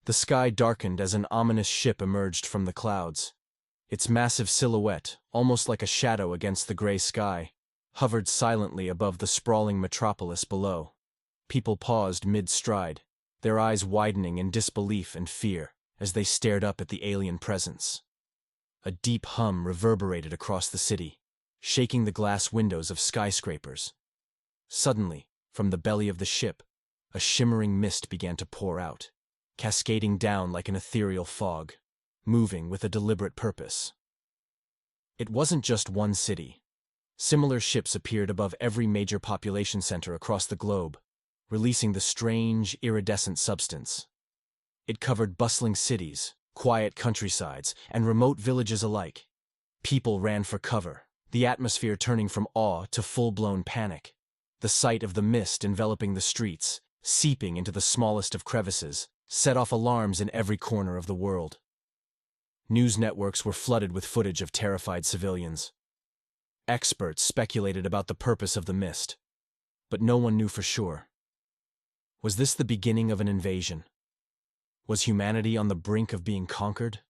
The sky darkened as an ominous ship emerged from the clouds. Its massive silhouette, almost like a shadow against the gray sky, hovered silently above the sprawling metropolis below. People paused mid-stride, their eyes widening in disbelief and fear as they stared up at the alien presence. A deep hum reverberated across the city, shaking the glass windows of skyscrapers. Suddenly, from the belly of the ship, a shimmering mist began to pour out, cascading down like an ethereal fog, moving with a deliberate purpose. It wasn't just one city. Similar ships appeared above every major population center across the globe, releasing the strange, iridescent substance. It covered bustling cities, quiet countrysides, and remote villages alike. People ran for cover, the atmosphere turning from awe to full-blown panic. The sight of the mist enveloping the streets, seeping into the smallest of crevices, set off alarms in every corner of the world. News networks were flooded with footage of terrified civilians. Experts speculated about the purpose of the mist, but no one knew for sure. Was this the beginning of an invasion? Was humanity on the brink of being conquered?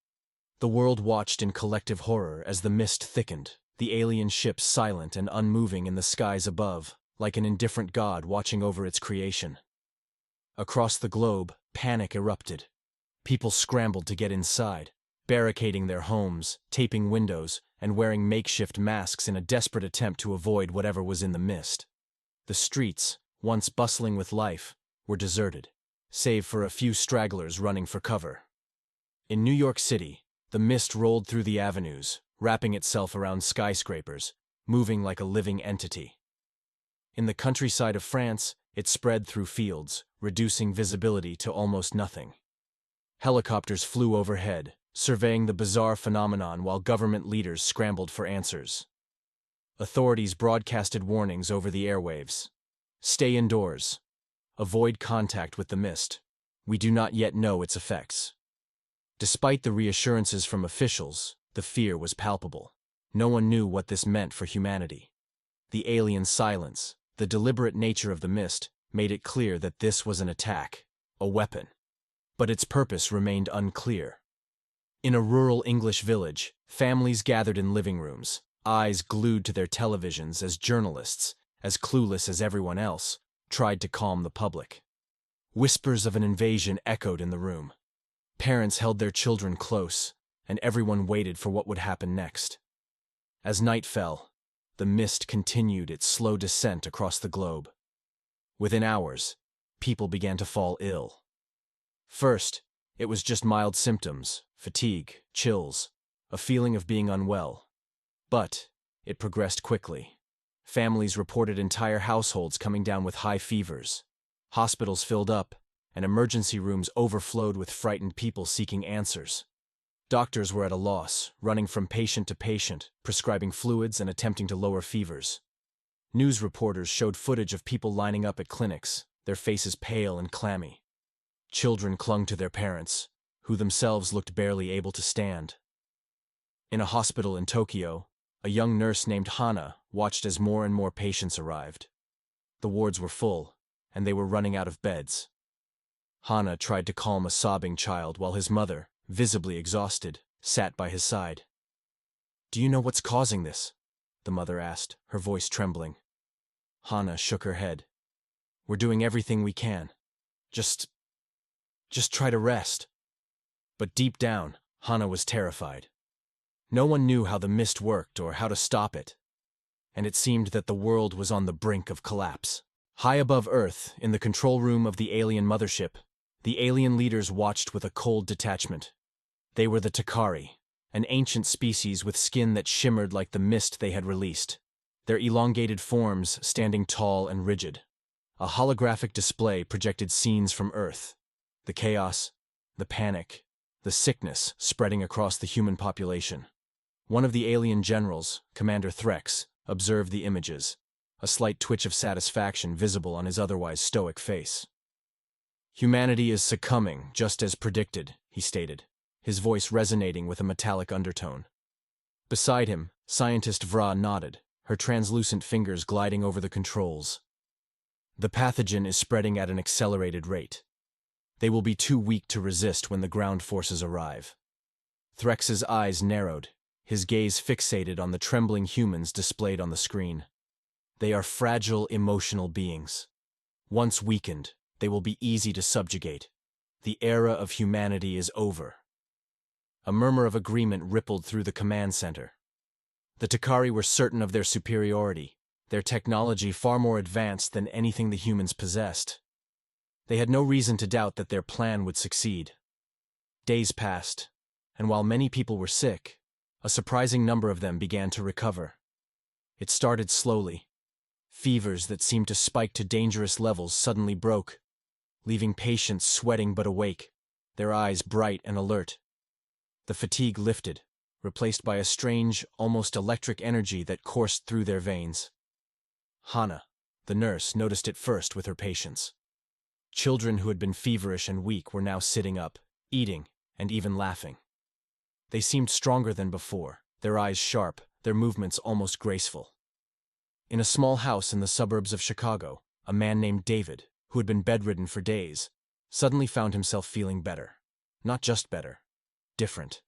The world watched in collective horror as the mist thickened, the alien ship silent and unmoving in the skies above, like an indifferent god watching over its creation. Across the globe, panic erupted. People scrambled to get inside, barricading their homes, taping windows, and wearing makeshift masks in a desperate attempt to avoid whatever was in the mist. The streets, once bustling with life, were deserted, save for a few stragglers running for cover. In New York City, the mist rolled through the avenues, wrapping itself around skyscrapers, moving like a living entity. In the countryside of France, it spread through fields, reducing visibility to almost nothing. Helicopters flew overhead, surveying the bizarre phenomenon while government leaders scrambled for answers. Authorities broadcasted warnings over the airwaves. Stay indoors. Avoid contact with the mist. We do not yet know its effects. Despite the reassurances from officials, the fear was palpable. No one knew what this meant for humanity. The alien silence, the deliberate nature of the mist, made it clear that this was an attack, a weapon. But its purpose remained unclear. In a rural English village, families gathered in living rooms, eyes glued to their televisions as journalists, as clueless as everyone else, tried to calm the public. Whispers of an invasion echoed in the room. Parents held their children close, and everyone waited for what would happen next. As night fell, the mist continued its slow descent across the globe. Within hours, people began to fall ill. First, it was just mild symptoms, fatigue, chills, a feeling of being unwell. But it progressed quickly. Families reported entire households coming down with high fevers. Hospitals filled up, and emergency rooms overflowed with frightened people seeking answers. Doctors were at a loss, running from patient to patient, prescribing fluids and attempting to lower fevers. News reporters showed footage of people lining up at clinics, their faces pale and clammy. Children clung to their parents, who themselves looked barely able to stand. In a hospital in Tokyo, a young nurse named Hana watched as more and more patients arrived. The wards were full, and they were running out of beds. Hana tried to calm a sobbing child while his mother, visibly exhausted, sat by his side. "Do you know what's causing this?" the mother asked, her voice trembling. Hana shook her head. "We're doing everything we can. Just try to rest." But deep down, Hana was terrified. No one knew how the mist worked or how to stop it, and it seemed that the world was on the brink of collapse. High above Earth, in the control room of the alien mothership, the alien leaders watched with a cold detachment. They were the Takari, an ancient species with skin that shimmered like the mist they had released, their elongated forms standing tall and rigid. A holographic display projected scenes from Earth, the chaos, the panic, the sickness spreading across the human population. One of the alien generals, Commander Threx, observed the images, a slight twitch of satisfaction visible on his otherwise stoic face. "Humanity is succumbing, just as predicted," he stated, his voice resonating with a metallic undertone. Beside him, scientist Vra nodded, her translucent fingers gliding over the controls. "The pathogen is spreading at an accelerated rate. They will be too weak to resist when the ground forces arrive. Threx's eyes narrowed, his gaze fixated on the trembling humans displayed on the screen. They are fragile, emotional beings. Once weakened, they will be easy to subjugate. The era of humanity is over. A murmur of agreement rippled through the command center. The Takari were certain of their superiority, their technology far more advanced than anything the humans possessed. They had no reason to doubt that their plan would succeed. Days passed, and while many people were sick, a surprising number of them began to recover. It started slowly. Fevers that seemed to spike to dangerous levels suddenly broke, leaving patients sweating but awake, their eyes bright and alert. The fatigue lifted, replaced by a strange, almost electric energy that coursed through their veins. Hana, the nurse, noticed it first with her patients. Children who had been feverish and weak were now sitting up, eating, and even laughing. They seemed stronger than before, their eyes sharp, their movements almost graceful. In a small house in the suburbs of Chicago, a man named David, who had been bedridden for days, suddenly found himself feeling better. Not just better, different.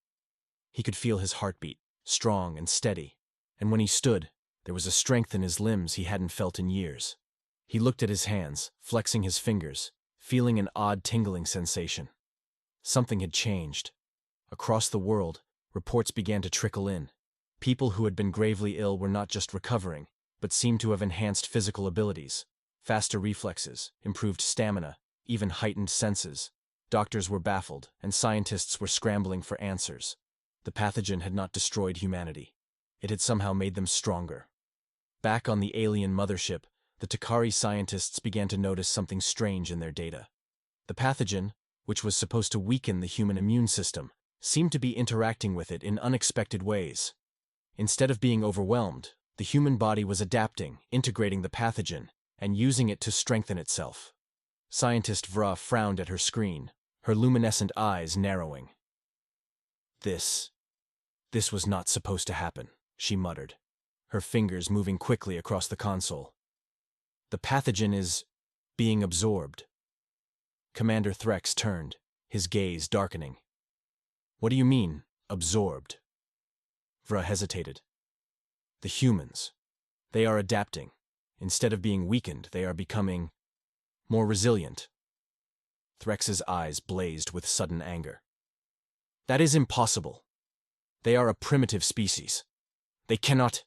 He could feel his heartbeat, strong and steady, and when he stood, there was a strength in his limbs he hadn't felt in years. He looked at his hands, flexing his fingers, feeling an odd tingling sensation. Something had changed. Across the world, reports began to trickle in. People who had been gravely ill were not just recovering, but seemed to have enhanced physical abilities, faster reflexes, improved stamina, even heightened senses. Doctors were baffled, and scientists were scrambling for answers. The pathogen had not destroyed humanity. It had somehow made them stronger. Back on the alien mothership, the Takari scientists began to notice something strange in their data. The pathogen, which was supposed to weaken the human immune system, seemed to be interacting with it in unexpected ways. Instead of being overwhelmed, the human body was adapting, integrating the pathogen, and using it to strengthen itself. Scientist Vra frowned at her screen, her luminescent eyes narrowing. This was not supposed to happen, she muttered, her fingers moving quickly across the console. The pathogen is being absorbed. Commander Threx turned, his gaze darkening. What do you mean, absorbed? Vra hesitated. The humans. They are adapting. Instead of being weakened, they are becoming more resilient. Threx's eyes blazed with sudden anger. That is impossible. They are a primitive species. They cannot...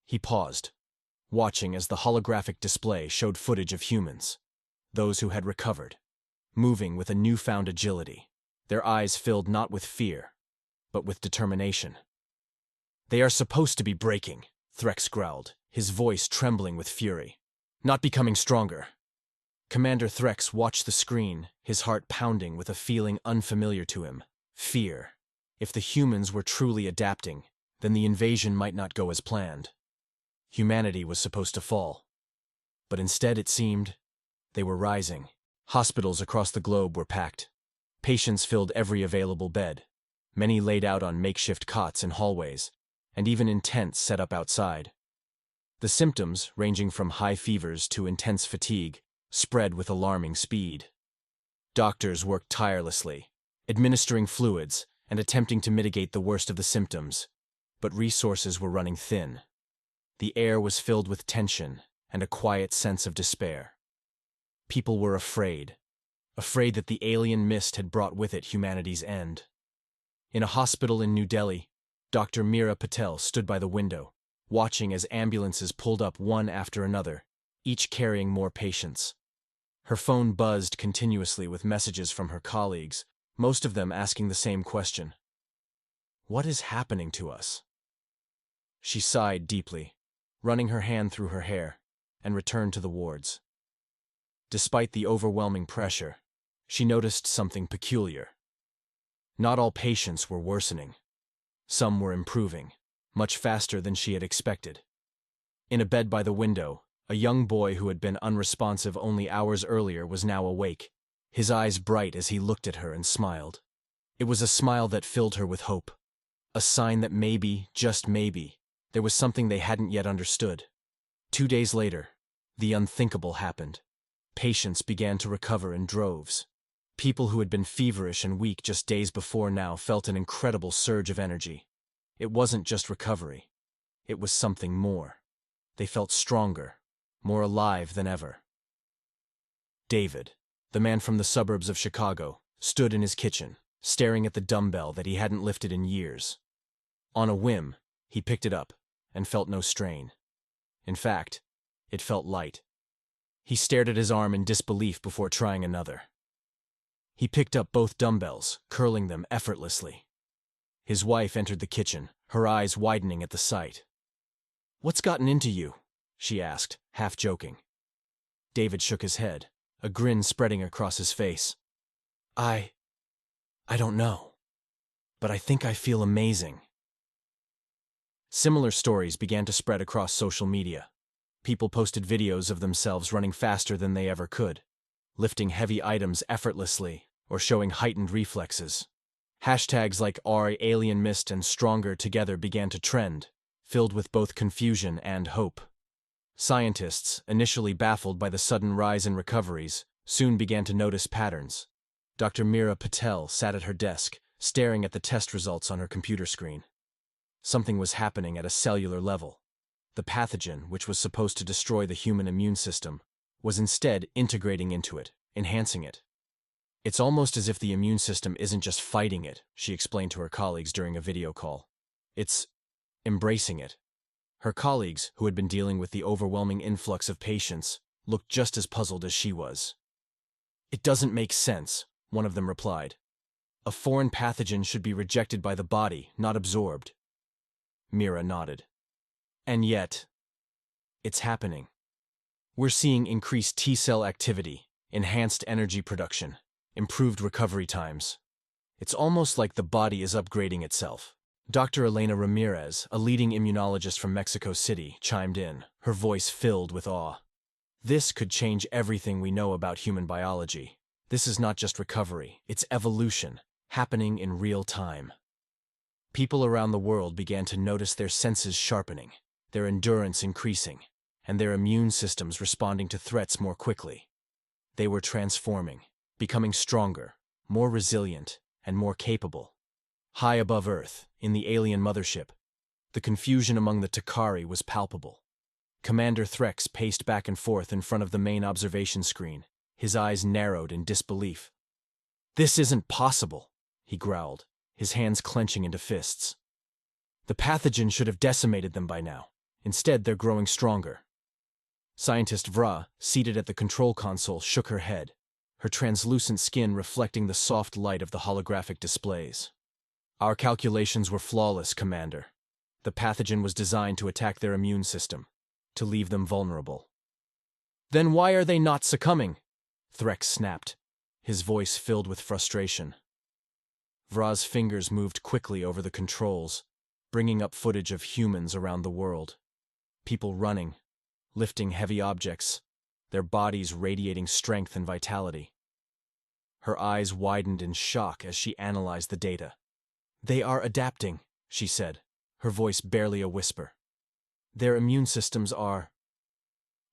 He paused, watching as the holographic display showed footage of humans, those who had recovered, moving with a newfound agility, their eyes filled not with fear, but with determination. They are supposed to be breaking, Threx growled, his voice trembling with fury, not becoming stronger. Commander Threx watched the screen, his heart pounding with a feeling unfamiliar to him, fear. If the humans were truly adapting, then the invasion might not go as planned. Humanity was supposed to fall. But instead, it seemed, they were rising. Hospitals across the globe were packed. Patients filled every available bed. Many laid out on makeshift cots in hallways, and even in tents set up outside. The symptoms, ranging from high fevers to intense fatigue, spread with alarming speed. Doctors worked tirelessly, administering fluids and attempting to mitigate the worst of the symptoms, but resources were running thin. The air was filled with tension and a quiet sense of despair. People were afraid that the alien mist had brought with it humanity's end. In a hospital in New Delhi, Dr. Meera Patel stood by the window, watching as ambulances pulled up one after another, each carrying more patients. Her phone buzzed continuously with messages from her colleagues, most of them asking the same question. What is happening to us? She sighed deeply, running her hand through her hair, and returned to the wards. Despite the overwhelming pressure, she noticed something peculiar. Not all patients were worsening. Some were improving, much faster than she had expected. In a bed by the window, a young boy who had been unresponsive only hours earlier was now awake, his eyes bright as he looked at her and smiled. It was a smile that filled her with hope, a sign that maybe, just maybe, there was something they hadn't yet understood. 2 days later, the unthinkable happened. Patients began to recover in droves. People who had been feverish and weak just days before now felt an incredible surge of energy. It wasn't just recovery. It was something more. They felt stronger, more alive than ever. David, the man from the suburbs of Chicago, stood in his kitchen, staring at the dumbbell that he hadn't lifted in years. On a whim, he picked it up and felt no strain. In fact, it felt light. He stared at his arm in disbelief before trying another. He picked up both dumbbells, curling them effortlessly. His wife entered the kitchen, her eyes widening at the sight. "What's gotten into you?" she asked, half joking. David shook his head, a grin spreading across his face. I don't know. But I think I feel amazing." Similar stories began to spread across social media. People posted videos of themselves running faster than they ever could, lifting heavy items effortlessly, or showing heightened reflexes. Hashtags like #AlienMist and Stronger Together began to trend, filled with both confusion and hope. Scientists, initially baffled by the sudden rise in recoveries, soon began to notice patterns. Dr. Meera Patel sat at her desk, staring at the test results on her computer screen. Something was happening at a cellular level. The pathogen, which was supposed to destroy the human immune system, was instead integrating into it, enhancing it. "It's almost as if the immune system isn't just fighting it," she explained to her colleagues during a video call. "It's embracing it." Her colleagues, who had been dealing with the overwhelming influx of patients, looked just as puzzled as she was. "It doesn't make sense," one of them replied. "A foreign pathogen should be rejected by the body, not absorbed." Meera nodded. "And yet, it's happening. We're seeing increased T-cell activity, enhanced energy production, improved recovery times. It's almost like the body is upgrading itself." Dr. Elena Ramirez, a leading immunologist from Mexico City, chimed in, her voice filled with awe. "This could change everything we know about human biology. This is not just recovery, it's evolution, happening in real time." People around the world began to notice their senses sharpening, their endurance increasing, and their immune systems responding to threats more quickly. They were transforming, becoming stronger, more resilient, and more capable. High above Earth, in the alien mothership, the confusion among the Takari was palpable. Commander Threx paced back and forth in front of the main observation screen, his eyes narrowed in disbelief. "This isn't possible," he growled, his hands clenching into fists. "The pathogen should have decimated them by now. Instead, they're growing stronger." Scientist Vra, seated at the control console, shook her head, her translucent skin reflecting the soft light of the holographic displays. "Our calculations were flawless, Commander. The pathogen was designed to attack their immune system, to leave them vulnerable." "Then why are they not succumbing?" Threx snapped, his voice filled with frustration. Vra's fingers moved quickly over the controls, bringing up footage of humans around the world. People running, lifting heavy objects, their bodies radiating strength and vitality. Her eyes widened in shock as she analyzed the data. "They are adapting," she said, her voice barely a whisper. "Their immune systems are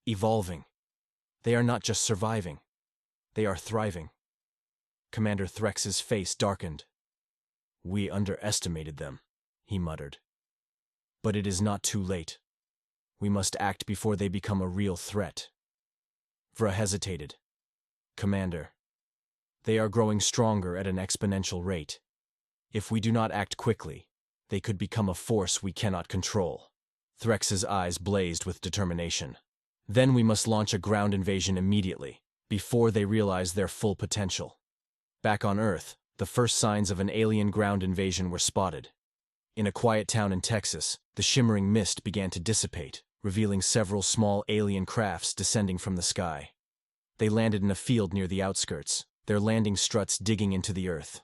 evolving. They are not just surviving. They are thriving." Commander Threx's face darkened. "We underestimated them," he muttered. "But it is not too late. We must act before they become a real threat." Vra hesitated. "Commander, they are growing stronger at an exponential rate. If we do not act quickly, they could become a force we cannot control." Threx's eyes blazed with determination. "Then we must launch a ground invasion immediately, before they realize their full potential." Back on Earth, the first signs of an alien ground invasion were spotted. In a quiet town in Texas, the shimmering mist began to dissipate, revealing several small alien crafts descending from the sky. They landed in a field near the outskirts, their landing struts digging into the earth.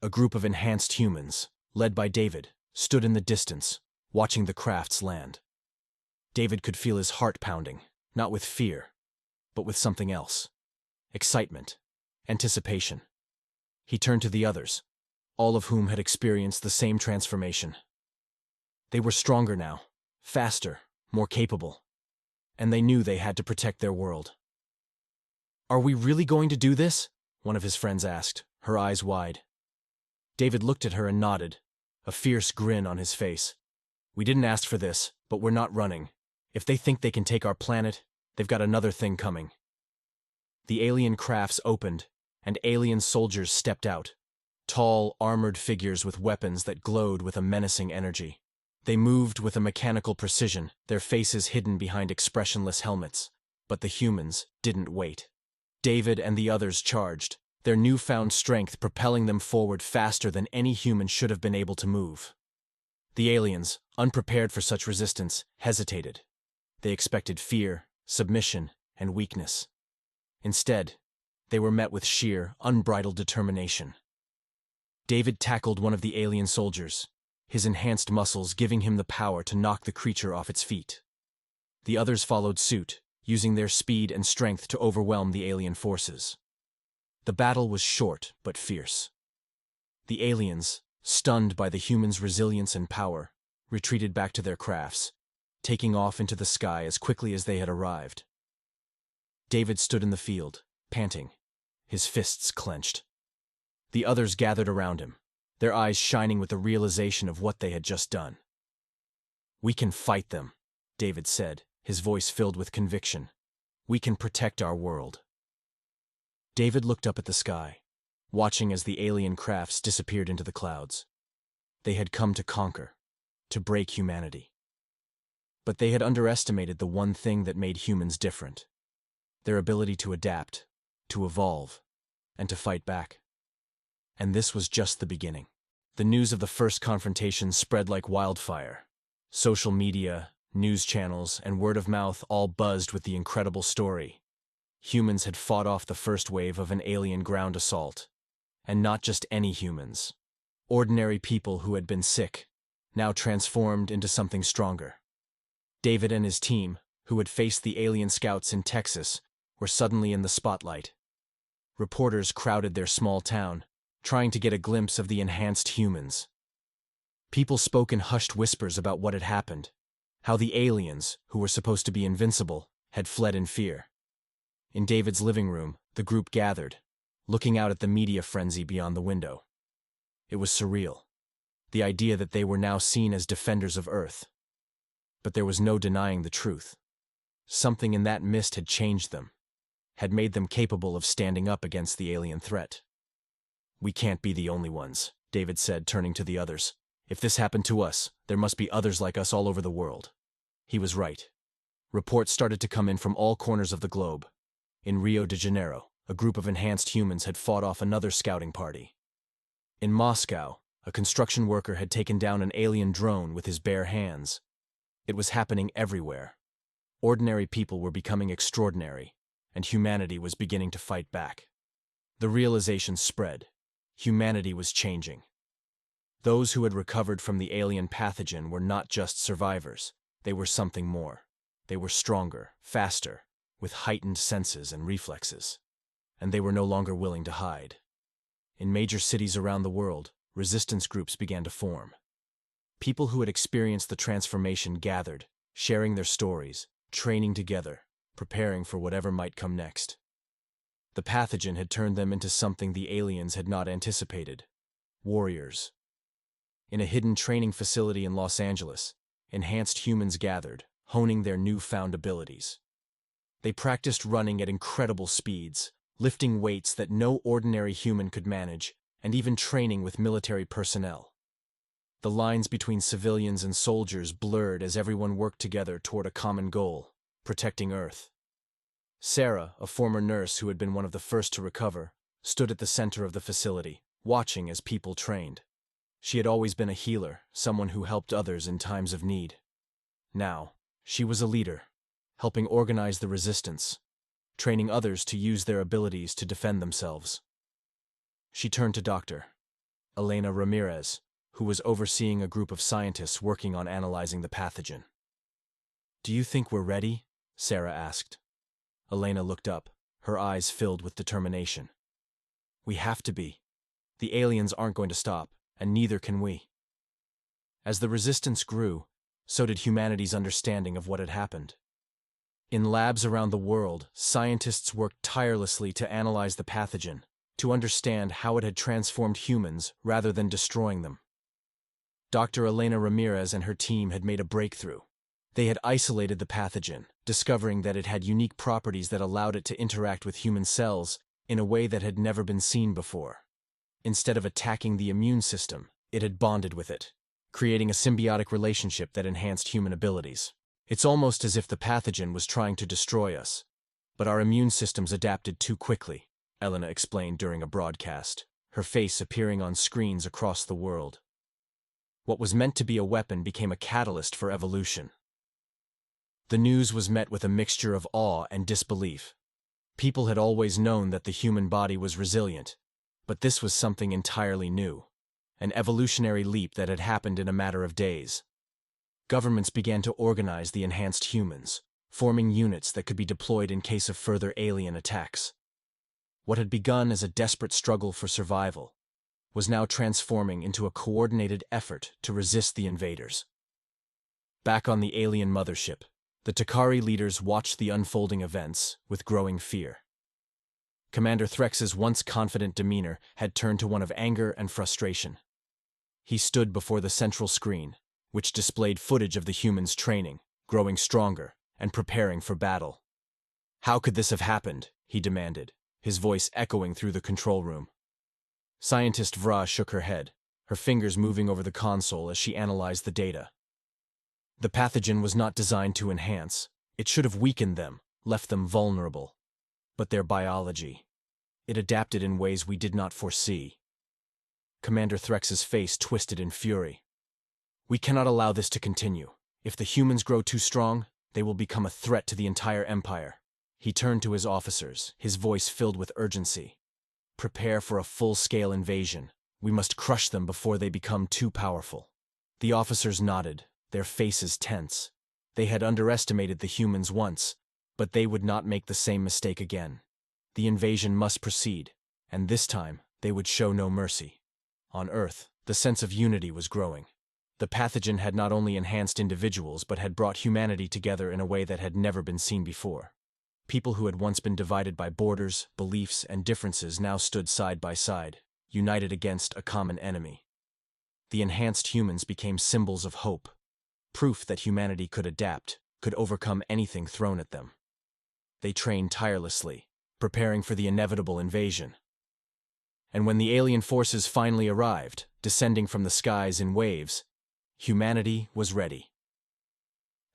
A group of enhanced humans, led by David, stood in the distance, watching the crafts land. David could feel his heart pounding, not with fear, but with something else. Excitement, anticipation. He turned to the others, all of whom had experienced the same transformation. They were stronger now, faster, more capable, and they knew they had to protect their world. "Are we really going to do this?" one of his friends asked, her eyes wide. David looked at her and nodded, a fierce grin on his face. We didn't ask for this, but we're not running. If they think they can take our planet, they've got another thing coming. The alien crafts opened, and alien soldiers stepped out. Tall, armored figures with weapons that glowed with a menacing energy. They moved with a mechanical precision, their faces hidden behind expressionless helmets. But the humans didn't wait. David and the others charged, their newfound strength propelling them forward faster than any human should have been able to move. The aliens, unprepared for such resistance, hesitated. They expected fear, submission, and weakness. Instead, they were met with sheer, unbridled determination. David tackled one of the alien soldiers, his enhanced muscles giving him the power to knock the creature off its feet. The others followed suit, using their speed and strength to overwhelm the alien forces. The battle was short but fierce. The aliens, stunned by the humans' resilience and power, retreated back to their crafts, taking off into the sky as quickly as they had arrived. David stood in the field, panting, his fists clenched. The others gathered around him, their eyes shining with the realization of what they had just done. "We can fight them," David said, his voice filled with conviction. "We can protect our world." David looked up at the sky, watching as the alien crafts disappeared into the clouds. They had come to conquer, to break humanity. But they had underestimated the one thing that made humans different: their ability to adapt, to evolve, and to fight back. And this was just the beginning. The news of the first confrontation spread like wildfire. Social media, news channels, and word of mouth all buzzed with the incredible story. Humans had fought off the first wave of an alien ground assault. And not just any humans. Ordinary people who had been sick, now transformed into something stronger. David and his team, who had faced the alien scouts in Texas, were suddenly in the spotlight. Reporters crowded their small town, trying to get a glimpse of the enhanced humans. People spoke in hushed whispers about what had happened, how the aliens, who were supposed to be invincible, had fled in fear. In David's living room, the group gathered, looking out at the media frenzy beyond the window. It was surreal, the idea that they were now seen as defenders of Earth. But there was no denying the truth. Something in that mist had changed them, had made them capable of standing up against the alien threat. "We can't be the only ones," David said, turning to the others. "If this happened to us, there must be others like us all over the world." He was right. Reports started to come in from all corners of the globe. In Rio de Janeiro, a group of enhanced humans had fought off another scouting party. In Moscow, a construction worker had taken down an alien drone with his bare hands. It was happening everywhere. Ordinary people were becoming extraordinary, and humanity was beginning to fight back. The realization spread. Humanity was changing. Those who had recovered from the alien pathogen were not just survivors. They were something more. They were stronger, faster, with heightened senses and reflexes. And they were no longer willing to hide. In major cities around the world, resistance groups began to form. People who had experienced the transformation gathered, sharing their stories, training together, preparing for whatever might come next. The pathogen had turned them into something the aliens had not anticipated: warriors. In a hidden training facility in Los Angeles, enhanced humans gathered, honing their newfound abilities. They practiced running at incredible speeds, lifting weights that no ordinary human could manage, and even training with military personnel. The lines between civilians and soldiers blurred as everyone worked together toward a common goal: protecting Earth. Sarah, a former nurse who had been one of the first to recover, stood at the center of the facility, watching as people trained. She had always been a healer, someone who helped others in times of need. Now, she was a leader, helping organize the resistance, training others to use their abilities to defend themselves. She turned to Dr. Elena Ramirez, who was overseeing a group of scientists working on analyzing the pathogen. "Do you think we're ready?" Sarah asked. Elena looked up, her eyes filled with determination. "We have to be. The aliens aren't going to stop, and neither can we." As the resistance grew, so did humanity's understanding of what had happened. In labs around the world, scientists worked tirelessly to analyze the pathogen, to understand how it had transformed humans rather than destroying them. Dr. Elena Ramirez and her team had made a breakthrough. They had isolated the pathogen, discovering that it had unique properties that allowed it to interact with human cells in a way that had never been seen before. Instead of attacking the immune system, it had bonded with it, creating a symbiotic relationship that enhanced human abilities. It's almost as if the pathogen was trying to destroy us, but our immune systems adapted too quickly, Elena explained during a broadcast, her face appearing on screens across the world. What was meant to be a weapon became a catalyst for evolution. The news was met with a mixture of awe and disbelief. People had always known that the human body was resilient, but this was something entirely new, an evolutionary leap that had happened in a matter of days. Governments began to organize the enhanced humans, forming units that could be deployed in case of further alien attacks. What had begun as a desperate struggle for survival was now transforming into a coordinated effort to resist the invaders. Back on the alien mothership, the Takari leaders watched the unfolding events with growing fear. Commander Threx's once confident demeanor had turned to one of anger and frustration. He stood before the central screen, which displayed footage of the humans training, growing stronger, and preparing for battle. "How could this have happened?" he demanded, his voice echoing through the control room. Scientist Vra shook her head, her fingers moving over the console as she analyzed the data. The pathogen was not designed to enhance. It should have weakened them, left them vulnerable. But their biology, it adapted in ways we did not foresee. Commander Threx's face twisted in fury. "We cannot allow this to continue. If the humans grow too strong, they will become a threat to the entire empire." He turned to his officers, his voice filled with urgency. "Prepare for a full-scale invasion. We must crush them before they become too powerful." The officers nodded, their faces tense. They had underestimated the humans once, but they would not make the same mistake again. The invasion must proceed, and this time they would show no mercy. On Earth, the sense of unity was growing. The pathogen had not only enhanced individuals but had brought humanity together in a way that had never been seen before. People who had once been divided by borders, beliefs, and differences now stood side by side, united against a common enemy. The enhanced humans became symbols of hope, proof that humanity could adapt, could overcome anything thrown at them. They trained tirelessly, preparing for the inevitable invasion. And when the alien forces finally arrived, descending from the skies in waves, humanity was ready.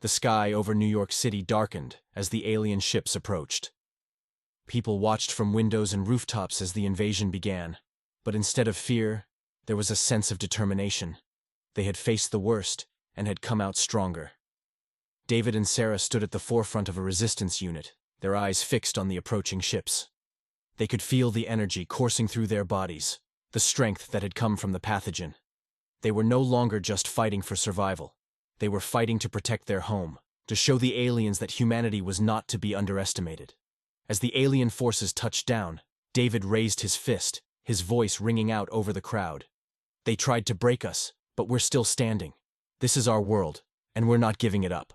The sky over New York City darkened as the alien ships approached. People watched from windows and rooftops as the invasion began, but instead of fear, there was a sense of determination. They had faced the worst and had come out stronger. David and Sarah stood at the forefront of a resistance unit, their eyes fixed on the approaching ships. They could feel the energy coursing through their bodies, the strength that had come from the pathogen. They were no longer just fighting for survival. They were fighting to protect their home, to show the aliens that humanity was not to be underestimated. As the alien forces touched down, David raised his fist, his voice ringing out over the crowd. "They tried to break us, but we're still standing. This is our world, and we're not giving it up."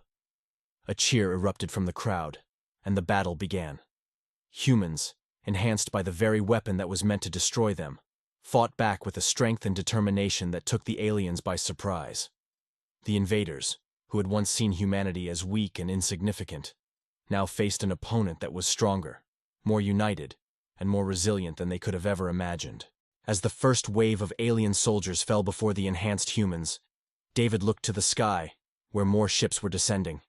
A cheer erupted from the crowd, and the battle began. Humans, enhanced by the very weapon that was meant to destroy them, fought back with a strength and determination that took the aliens by surprise. The invaders, who had once seen humanity as weak and insignificant, now faced an opponent that was stronger, more united, and more resilient than they could have ever imagined. As the first wave of alien soldiers fell before the enhanced humans, David looked to the sky, where more ships were descending.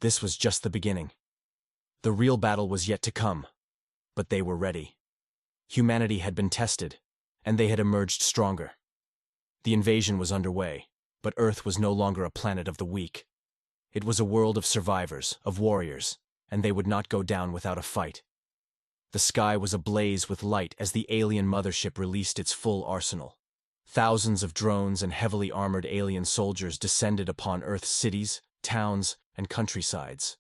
This was just the beginning. The real battle was yet to come, but they were ready. Humanity had been tested, and they had emerged stronger. The invasion was underway, but Earth was no longer a planet of the weak. It was a world of survivors, of warriors, and they would not go down without a fight. The sky was ablaze with light as the alien mothership released its full arsenal. Thousands of drones and heavily armored alien soldiers descended upon Earth's cities, towns, and countrysides.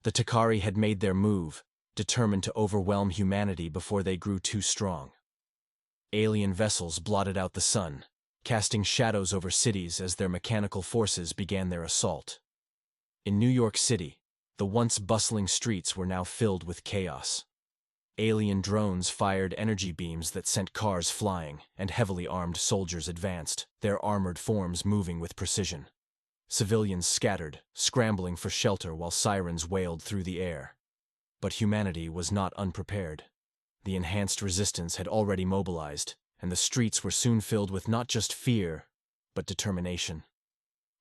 The Takari had made their move, determined to overwhelm humanity before they grew too strong. Alien vessels blotted out the sun, casting shadows over cities as their mechanical forces began their assault. In New York City, the once bustling streets were now filled with chaos. Alien drones fired energy beams that sent cars flying, and heavily armed soldiers advanced, their armored forms moving with precision. Civilians scattered, scrambling for shelter while sirens wailed through the air. But humanity was not unprepared. The enhanced resistance had already mobilized, and the streets were soon filled with not just fear, but determination.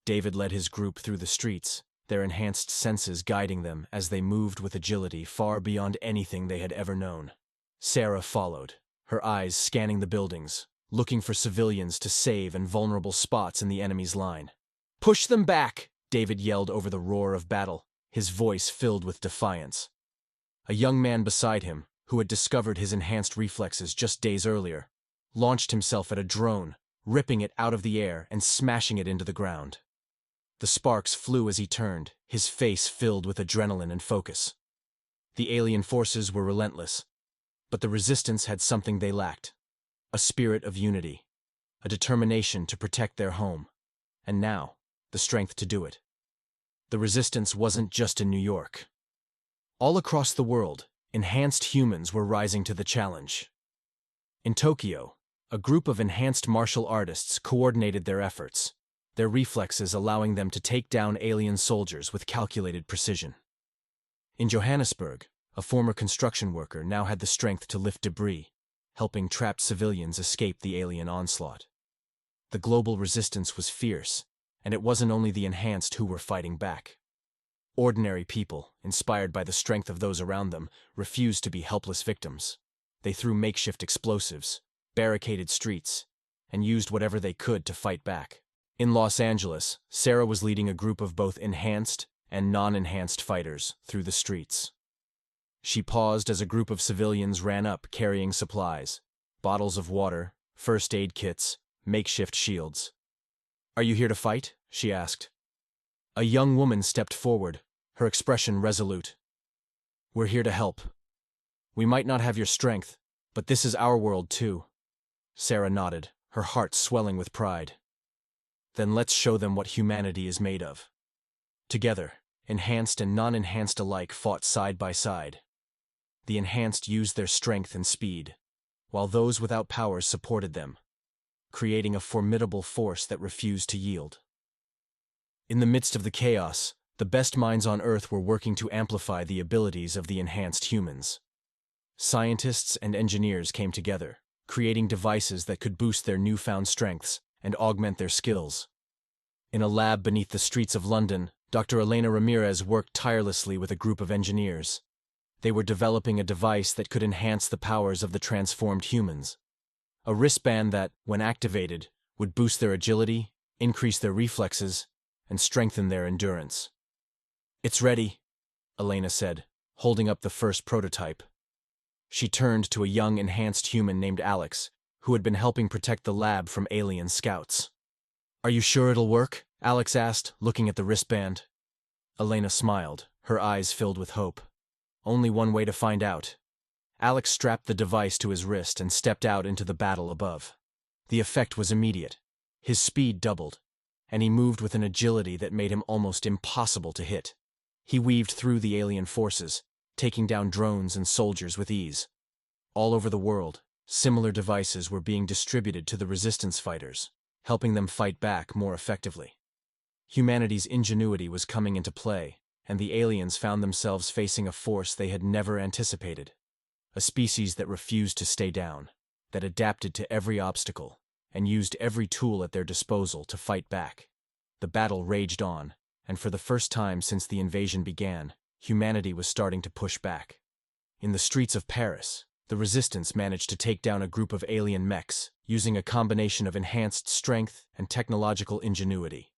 David led his group through the streets, their enhanced senses guiding them as they moved with agility far beyond anything they had ever known. Sarah followed, her eyes scanning the buildings, looking for civilians to save and vulnerable spots in the enemy's line. "Push them back!" David yelled over the roar of battle, his voice filled with defiance. A young man beside him, who had discovered his enhanced reflexes just days earlier, launched himself at a drone, ripping it out of the air and smashing it into the ground. The sparks flew as he turned, his face filled with adrenaline and focus. The alien forces were relentless, but the resistance had something they lacked: a spirit of unity, a determination to protect their home, and now, the strength to do it. The resistance wasn't just in New York. All across the world, enhanced humans were rising to the challenge. In Tokyo, a group of enhanced martial artists coordinated their efforts, their reflexes allowing them to take down alien soldiers with calculated precision. In Johannesburg, a former construction worker now had the strength to lift debris, helping trapped civilians escape the alien onslaught. The global resistance was fierce, and it wasn't only the enhanced who were fighting back. Ordinary people, inspired by the strength of those around them, refused to be helpless victims. They threw makeshift explosives, barricaded streets, and used whatever they could to fight back. In Los Angeles, Sarah was leading a group of both enhanced and non-enhanced fighters through the streets. She paused as a group of civilians ran up carrying supplies, bottles of water, first aid kits, makeshift shields. "Are you here to fight?" she asked. A young woman stepped forward, her expression resolute. "We're here to help. We might not have your strength, but this is our world too." Sarah nodded, her heart swelling with pride. "Then let's show them what humanity is made of." Together, enhanced and non-enhanced alike fought side by side. The enhanced used their strength and speed, while those without powers supported them, creating a formidable force that refused to yield. In the midst of the chaos, the best minds on Earth were working to amplify the abilities of the enhanced humans. Scientists and engineers came together, creating devices that could boost their newfound strengths and augment their skills. In a lab beneath the streets of London, Dr. Elena Ramirez worked tirelessly with a group of engineers. They were developing a device that could enhance the powers of the transformed humans. A wristband that, when activated, would boost their agility, increase their reflexes, and strengthen their endurance. "It's ready," Elena said, holding up the first prototype. She turned to a young enhanced human named Alex, who had been helping protect the lab from alien scouts. "Are you sure it'll work?" Alex asked, looking at the wristband. Elena smiled, her eyes filled with hope. Only one way to find out. Alex strapped the device to his wrist and stepped out into the battle above. The effect was immediate. His speed doubled, and he moved with an agility that made him almost impossible to hit. He weaved through the alien forces, taking down drones and soldiers with ease. All over the world, similar devices were being distributed to the resistance fighters, helping them fight back more effectively. Humanity's ingenuity was coming into play, and the aliens found themselves facing a force they had never anticipated. A species that refused to stay down, that adapted to every obstacle, and used every tool at their disposal to fight back. The battle raged on, and for the first time since the invasion began, humanity was starting to push back. In the streets of Paris, the resistance managed to take down a group of alien mechs, using a combination of enhanced strength and technological ingenuity.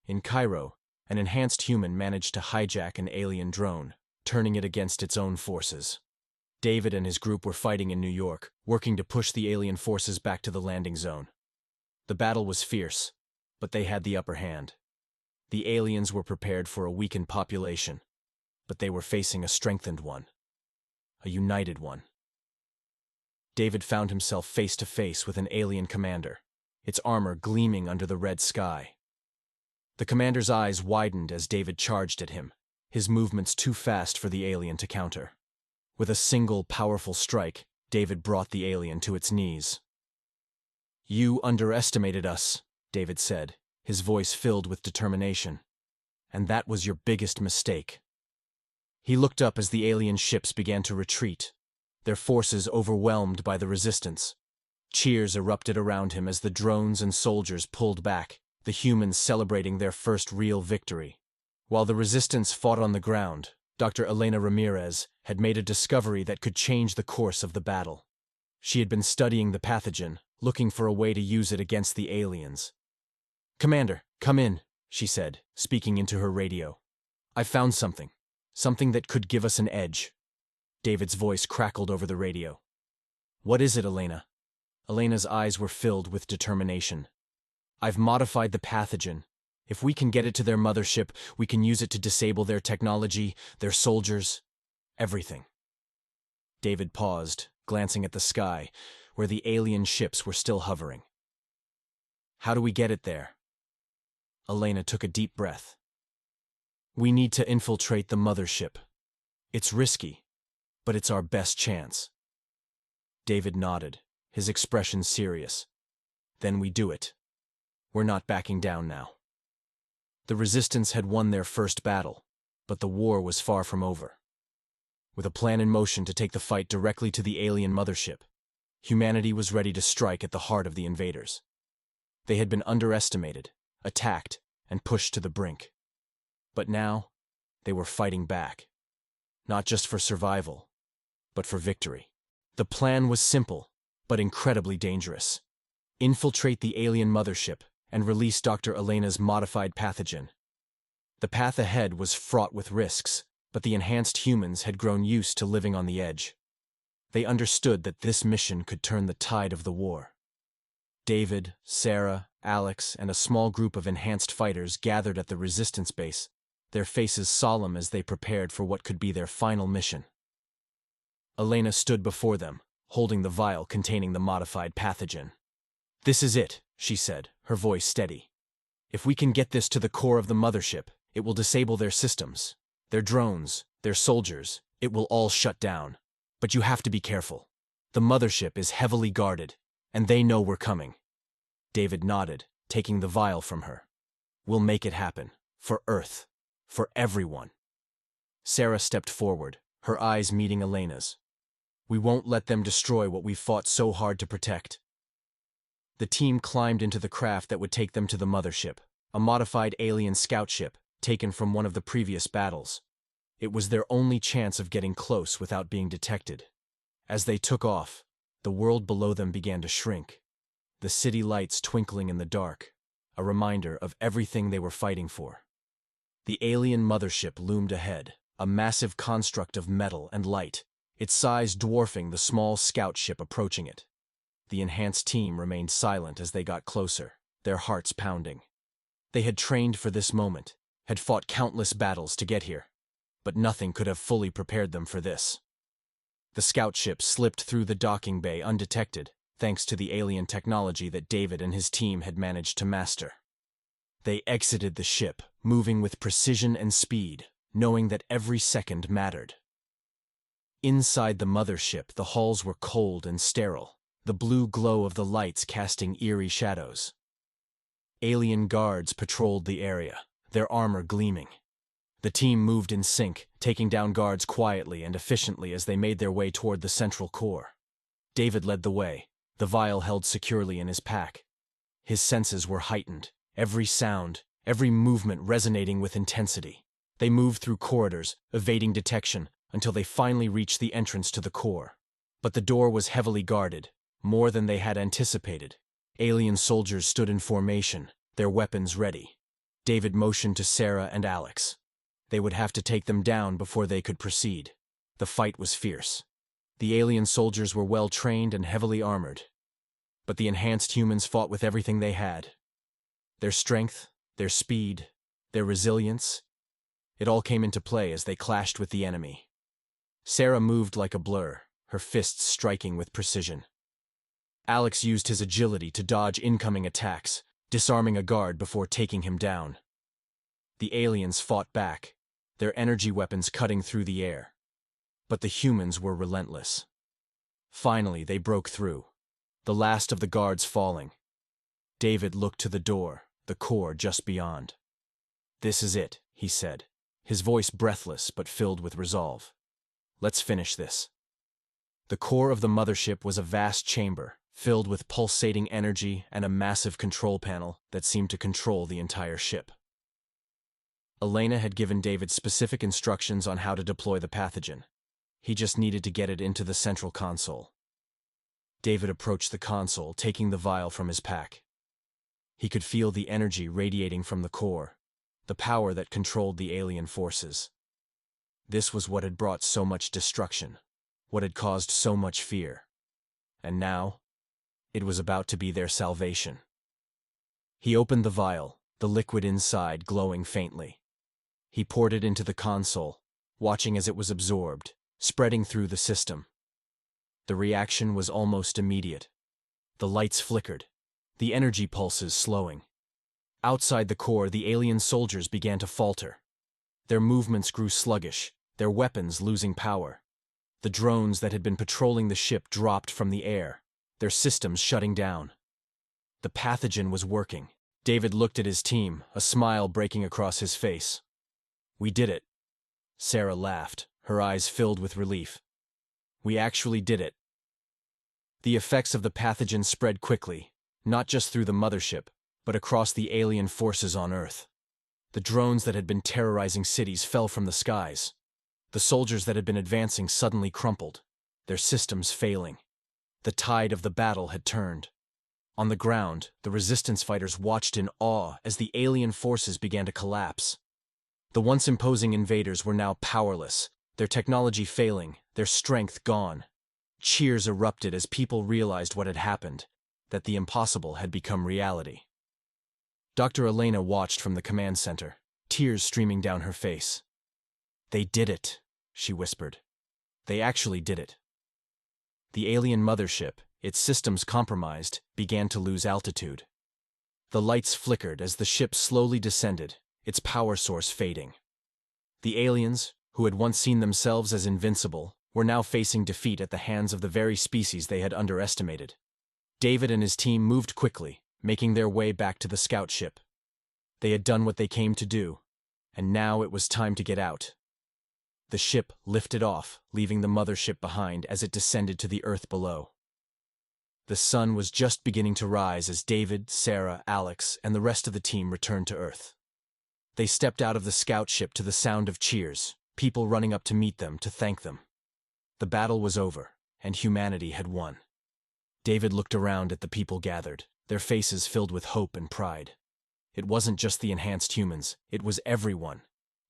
In Cairo, an enhanced human managed to hijack an alien drone, turning it against its own forces. David and his group were fighting in New York, working to push the alien forces back to the landing zone. The battle was fierce, but they had the upper hand. The aliens were prepared for a weakened population, but they were facing a strengthened one. A united one. David found himself face to face with an alien commander, its armor gleaming under the red sky. The commander's eyes widened as David charged at him, his movements too fast for the alien to counter. With a single powerful strike, David brought the alien to its knees. "You underestimated us," David said, his voice filled with determination. "And that was your biggest mistake." He looked up as the alien ships began to retreat, their forces overwhelmed by the resistance. Cheers erupted around him as the drones and soldiers pulled back, the humans celebrating their first real victory. While the resistance fought on the ground, Dr. Elena Ramirez had made a discovery that could change the course of the battle. She had been studying the pathogen, looking for a way to use it against the aliens. "Commander, come in," she said, speaking into her radio. "I've found something. Something that could give us an edge." David's voice crackled over the radio. "What is it, Elena?" Elena's eyes were filled with determination. "I've modified the pathogen. If we can get it to their mothership, we can use it to disable their technology, their soldiers, everything." David paused, glancing at the sky, where the alien ships were still hovering. "How do we get it there?" Elena took a deep breath. "We need to infiltrate the mothership. It's risky, but it's our best chance." David nodded, his expression serious. "Then we do it. We're not backing down now." The resistance had won their first battle, but the war was far from over. With a plan in motion to take the fight directly to the alien mothership, humanity was ready to strike at the heart of the invaders. They had been underestimated, attacked, and pushed to the brink. But now, they were fighting back. Not just for survival, but for victory. The plan was simple, but incredibly dangerous. Infiltrate the alien mothership and release Dr. Elena's modified pathogen. The path ahead was fraught with risks, but the enhanced humans had grown used to living on the edge. They understood that this mission could turn the tide of the war. David, Sarah, Alex, and a small group of enhanced fighters gathered at the resistance base, their faces solemn as they prepared for what could be their final mission. Elena stood before them, holding the vial containing the modified pathogen. "This is it," she said, her voice steady. "If we can get this to the core of the mothership, it will disable their systems, their drones, their soldiers. It will all shut down. But you have to be careful. The mothership is heavily guarded, and they know we're coming." David nodded, taking the vial from her. "We'll make it happen. For Earth. For everyone." Sarah stepped forward, her eyes meeting Elena's. "We won't let them destroy what we've fought so hard to protect." The team climbed into the craft that would take them to the mothership, a modified alien scout ship taken from one of the previous battles. It was their only chance of getting close without being detected. As they took off, the world below them began to shrink, the city lights twinkling in the dark, a reminder of everything they were fighting for. The alien mothership loomed ahead, a massive construct of metal and light, its size dwarfing the small scout ship approaching it. The enhanced team remained silent as they got closer, their hearts pounding. They had trained for this moment, had fought countless battles to get here, but nothing could have fully prepared them for this. The scout ship slipped through the docking bay undetected, thanks to the alien technology that David and his team had managed to master. They exited the ship, moving with precision and speed, knowing that every second mattered. Inside the mothership, the halls were cold and sterile, the blue glow of the lights casting eerie shadows. Alien guards patrolled the area, their armor gleaming. The team moved in sync, taking down guards quietly and efficiently as they made their way toward the central core. David led the way, the vial held securely in his pack. His senses were heightened, every sound, every movement resonating with intensity. They moved through corridors, evading detection, until they finally reached the entrance to the core. But the door was heavily guarded, more than they had anticipated. Alien soldiers stood in formation, their weapons ready. David motioned to Sarah and Alex. They would have to take them down before they could proceed. The fight was fierce. The alien soldiers were well trained and heavily armored. But the enhanced humans fought with everything they had. Their strength, their speed, their resilience, it all came into play as they clashed with the enemy. Sarah moved like a blur, her fists striking with precision. Alex used his agility to dodge incoming attacks, disarming a guard before taking him down. The aliens fought back, their energy weapons cutting through the air. But the humans were relentless. Finally, they broke through, the last of the guards falling. David looked to the door, the core just beyond. "This is it," he said, his voice breathless but filled with resolve. "Let's finish this." The core of the mothership was a vast chamber, filled with pulsating energy and a massive control panel that seemed to control the entire ship. Elena had given David specific instructions on how to deploy the pathogen. He just needed to get it into the central console. David approached the console, taking the vial from his pack. He could feel the energy radiating from the core, the power that controlled the alien forces. This was what had brought so much destruction, what had caused so much fear. And now, it was about to be their salvation. He opened the vial, the liquid inside glowing faintly. He poured it into the console, watching as it was absorbed, spreading through the system. The reaction was almost immediate. The lights flickered, the energy pulses slowing. Outside the core, the alien soldiers began to falter. Their movements grew sluggish, their weapons losing power. The drones that had been patrolling the ship dropped from the air, their systems shutting down. The pathogen was working. David looked at his team, a smile breaking across his face. "We did it." Sarah laughed, her eyes filled with relief. "We actually did it." The effects of the pathogen spread quickly, not just through the mothership, but across the alien forces on Earth. The drones that had been terrorizing cities fell from the skies. The soldiers that had been advancing suddenly crumpled, their systems failing. The tide of the battle had turned. On the ground, the resistance fighters watched in awe as the alien forces began to collapse. The once imposing invaders were now powerless, their technology failing, their strength gone. Cheers erupted as people realized what had happened, that the impossible had become reality. Dr. Elena watched from the command center, tears streaming down her face. "They did it," she whispered. "They actually did it." The alien mothership, its systems compromised, began to lose altitude. The lights flickered as the ship slowly descended, its power source fading. The aliens, who had once seen themselves as invincible, were now facing defeat at the hands of the very species they had underestimated. David and his team moved quickly, making their way back to the scout ship. They had done what they came to do, and now it was time to get out. The ship lifted off, leaving the mothership behind as it descended to the earth below. The sun was just beginning to rise as David, Sarah, Alex, and the rest of the team returned to Earth. They stepped out of the scout ship to the sound of cheers, people running up to meet them to thank them. The battle was over, and humanity had won. David looked around at the people gathered, their faces filled with hope and pride. It wasn't just the enhanced humans, it was everyone.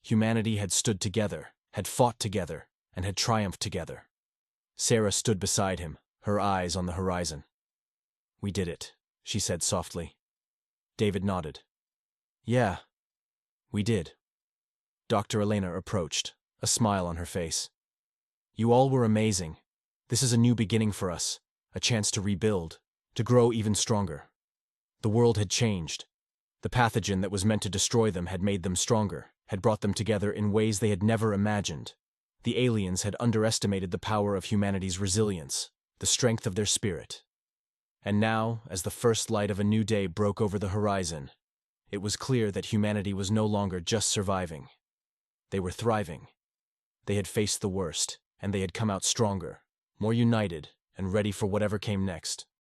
Humanity had stood together, had fought together, and had triumphed together. Sarah stood beside him, her eyes on the horizon. "We did it," she said softly. David nodded. "Yeah, we did." Dr. Elena approached, a smile on her face. "You all were amazing. This is a new beginning for us, a chance to rebuild, to grow even stronger." The world had changed. The pathogen that was meant to destroy them had made them stronger, had brought them together in ways they had never imagined. The aliens had underestimated the power of humanity's resilience, the strength of their spirit. And now, as the first light of a new day broke over the horizon, it was clear that humanity was no longer just surviving. They were thriving. They had faced the worst, and they had come out stronger, more united, and ready for whatever came next.